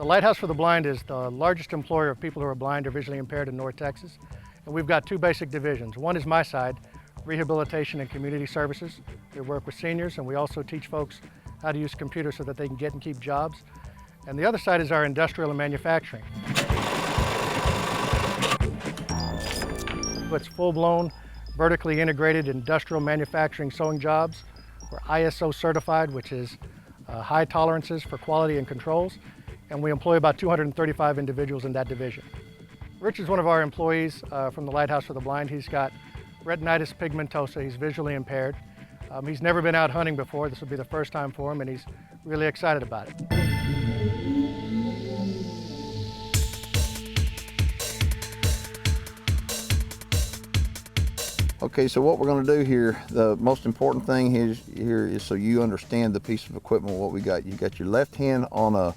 The Lighthouse for the Blind is the largest employer of people who are blind or visually impaired in North Texas. And we've got two basic divisions. One is my side, rehabilitation and community services. We work with seniors, and we also teach folks how to use computers so that they can get and keep jobs. And the other side is our industrial and manufacturing. It's full-blown, vertically integrated industrial manufacturing sewing jobs. We're ISO certified, which is high tolerances for quality and controls. And we employ about 235 individuals in that division. Rich is one of our employees from the Lighthouse for the Blind. He's got retinitis pigmentosa. He's visually impaired. He's never been out hunting before. This will be the first time for him, and he's really excited about it. Okay, so what we're going to do here, the most important thing here is so you understand the piece of equipment, what we got. You got your left hand on a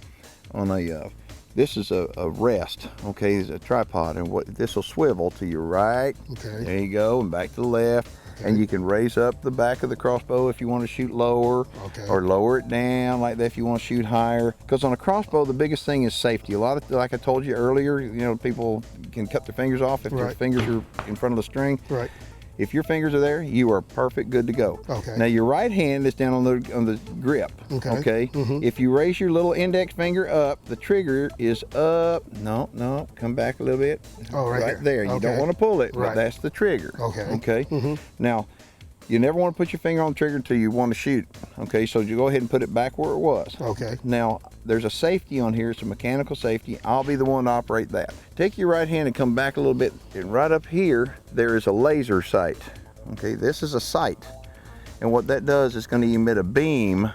this is a rest, okay, it's a tripod, and what this will swivel to your right. Okay. There you go, and back to the left. Okay. And you can raise up the back of the crossbow if you want to shoot lower, okay, or lower it down like that if you want to shoot higher. Because on a crossbow, the biggest thing is safety. A lot of, like I told you earlier, you know, people can cut their fingers off if their fingers are in front of the string. Right. If your fingers are there, you are perfect, good to go. Okay. Now your right hand is down on the grip. Okay. Okay. Mm-hmm. If you raise your little index finger up, the trigger is up. No, come back a little bit. Oh, right there. You don't want to pull it, but that's the trigger. Okay. Okay. Mm-hmm. Now, you never want to put your finger on the trigger until you want to shoot. Okay, so you go ahead and put it back where it was. Okay. Now, there's a safety on here. It's a mechanical safety. I'll be the one to operate that. Take your right hand and come back a little bit. And right up here, there is a laser sight. Okay, this is a sight. And what that does is going to emit a beam.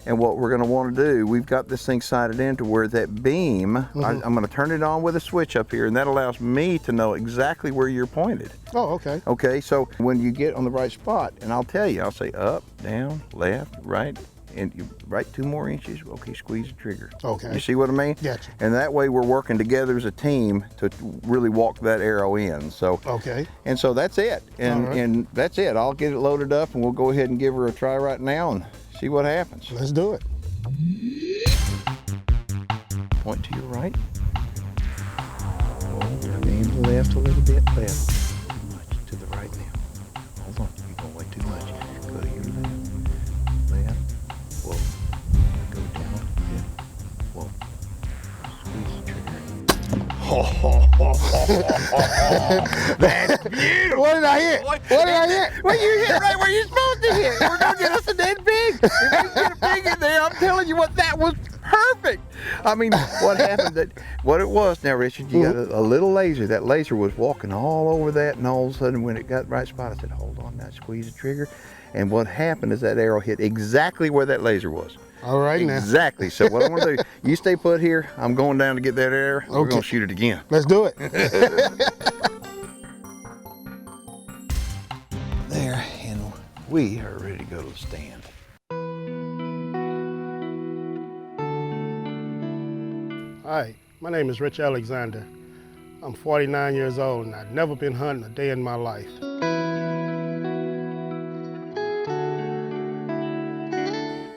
And what we're going to want to do, we've got this thing sighted in to where that beam, I'm going to turn it on with a switch up here, and that allows me to know exactly where you're pointed. Oh, okay. Okay, so when you get on the right spot, and I'll tell you, I'll say up, down, left, right, and you right 2 more inches, okay, squeeze the trigger. Okay. You see what I mean? Gotcha. And that way we're working together as a team to really walk that arrow in. So. Okay. And so that's it, and that's it. I'll get it loaded up, and we'll go ahead and give her a try right now and see what happens. Let's do it. Point to your right. Aim to the left a little bit. Left. Too much to the right now. Hold on. You're going way too much. Go to your left. Left. Whoa. Go down. Yeah. Whoa. Squeeze the trigger. That's beautiful. What did I hit? What did I hit? Well, you hit right where you're supposed to hit. We're going to get us a dead pig. If we get a pig in there, I'm telling you what, that was perfect. I mean, what happened, what it was now, Richard, you got a little laser. That laser was walking all over that, and all of a sudden when it got the right spot, I said, hold on now, squeeze the trigger. And what happened is that arrow hit exactly where that laser was. All right now. Exactly. So what I'm going to do, you stay put here. I'm going down to get that arrow. Okay. We're going to shoot it again. Let's do it. There, and we are ready to go to the stand. Hi, my name is Rich Alexander. I'm 49 years old, and I've never been hunting a day in my life.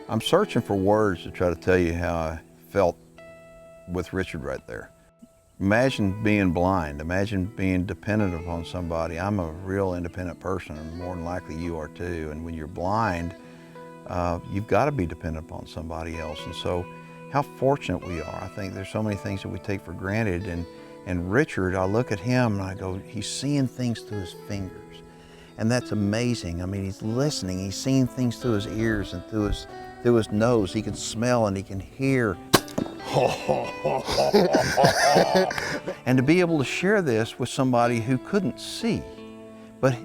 I'm searching for words to try to tell you how I felt with Richard right there. Imagine being blind, imagine being dependent upon somebody. I'm a real independent person, and more than likely you are too. And when you're blind, you've got to be dependent upon somebody else. And so how fortunate we are. I think there's so many things that we take for granted. And Richard, I look at him and I go, he's seeing things through his fingers. And that's amazing. I mean, he's listening, he's seeing things through his ears and through his nose. He can smell and he can hear. And to be able to share this with somebody who couldn't see, but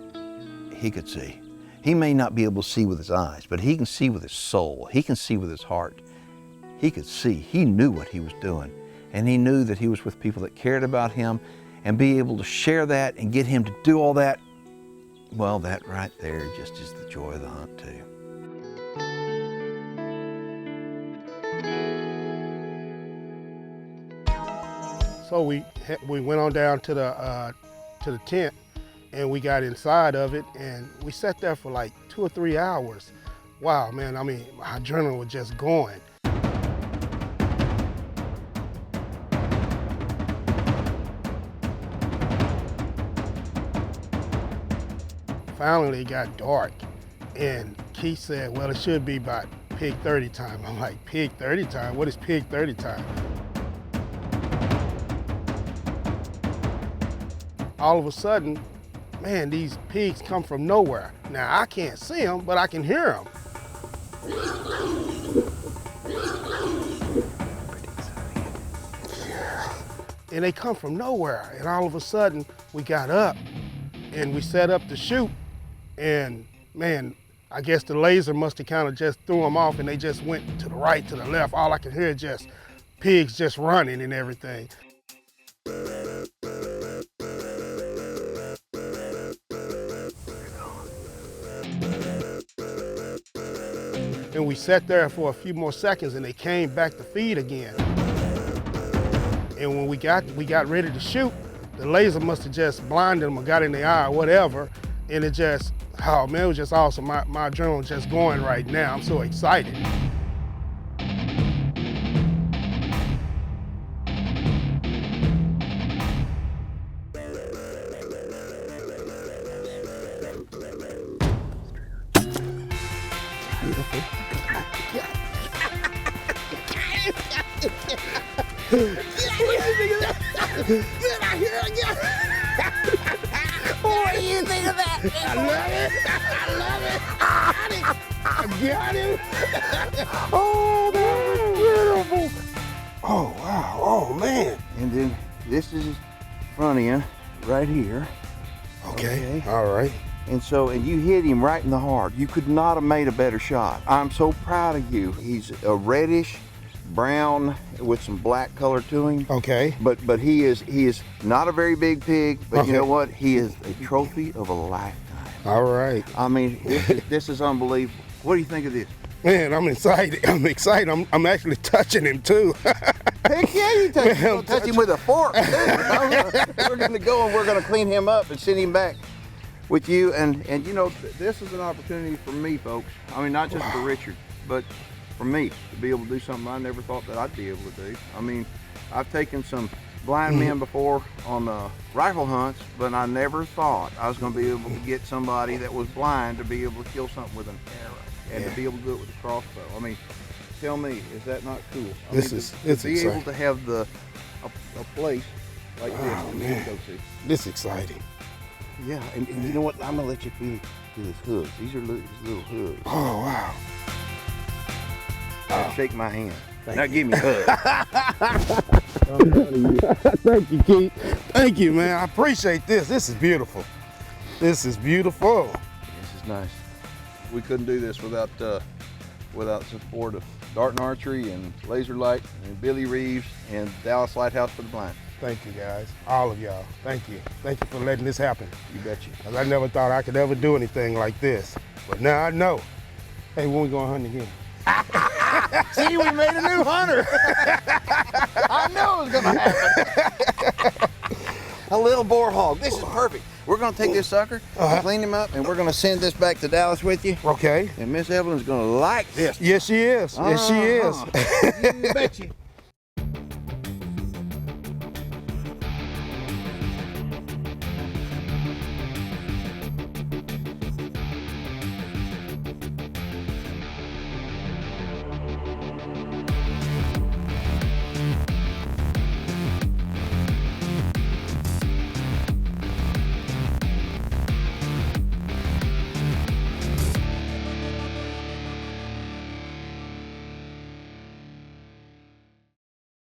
he could see. He may not be able to see with his eyes, but he can see with his soul. He can see with his heart. He could see. He knew what he was doing. And he knew that he was with people that cared about him, and be able to share that and get him to do all that, well, that right there just is the joy of the hunt too. So we went on down to the tent, and we got inside of it, and we sat there for like 2 or 3 hours. Wow, man, I mean, my adrenaline was just going. finally it got dark, and Keith said, well, it should be about pig 30 time. I'm like, pig 30 time? What is pig 30 time? All of a sudden, man, these pigs come from nowhere. Now, I can't see them, but I can hear them. And they come from nowhere. And all of a sudden, we got up and we set up to shoot. And man, I guess the laser must have kind of just threw them off, and they just went to the right, to the left. All I could hear is just pigs just running and everything. And we sat there for a few more seconds, and they came back to feed again. And when we got ready to shoot, the laser must have just blinded them or got in the eye or whatever. And it just, oh man, it was just awesome. My adrenaline's just going right now. I'm so excited. Get out here again! What do you think of that? I love it. I love it. I got him. Oh, that was beautiful. Oh, wow. Oh, man. And then this is front end right here. Okay. All right. And you hit him right in the heart. You could not have made a better shot. I'm so proud of you. He's a reddish brown with some black color to him. Okay. But he is not a very big pig, but Okay. you know what? He is a trophy of a lifetime. All right. I mean, this is unbelievable. What do you think of this? Man, I'm excited. I'm excited. I'm actually touching him too. Heck yeah, you touch him. Touch him with a fork. We're gonna go and we're gonna clean him up and send him back with you. And you know, this is an opportunity for me, folks. I mean, not just for Richard, but for me to be able to do something I never thought that I'd be able to do. I mean, I've taken some blind men before on rifle hunts, but I never thought I was going to be able to get somebody that was blind to be able to kill something with an arrow and to be able to do it with a crossbow. I mean, tell me, is that not cool? It's to be exciting. able to have a place like this that you can go to. This is exciting. Yeah, and you know what? I'm gonna let you feel his hooves. These are his little hooves. Oh, wow. Shake my hand. Now give me a hug. Thank you, Keith. Thank you, man. I appreciate this. This is beautiful. This is beautiful. This is nice. We couldn't do this without support of Darton Archery and Laser Light and Billy Reeves and Dallas Lighthouse for the Blind. Thank you, guys. All of y'all. Thank you. Thank you for letting this happen. You betcha. 'Cause I never thought I could ever do anything like this. But now I know. Hey, when we going hunting again? See, we made a new hunter. I knew it was gonna happen. A little boar hog. This is perfect. We're gonna take this sucker, clean him up, and we're gonna send this back to Dallas with you. Okay. And Miss Evelyn's gonna like this. Yes, she is. Yes, she is. You betcha.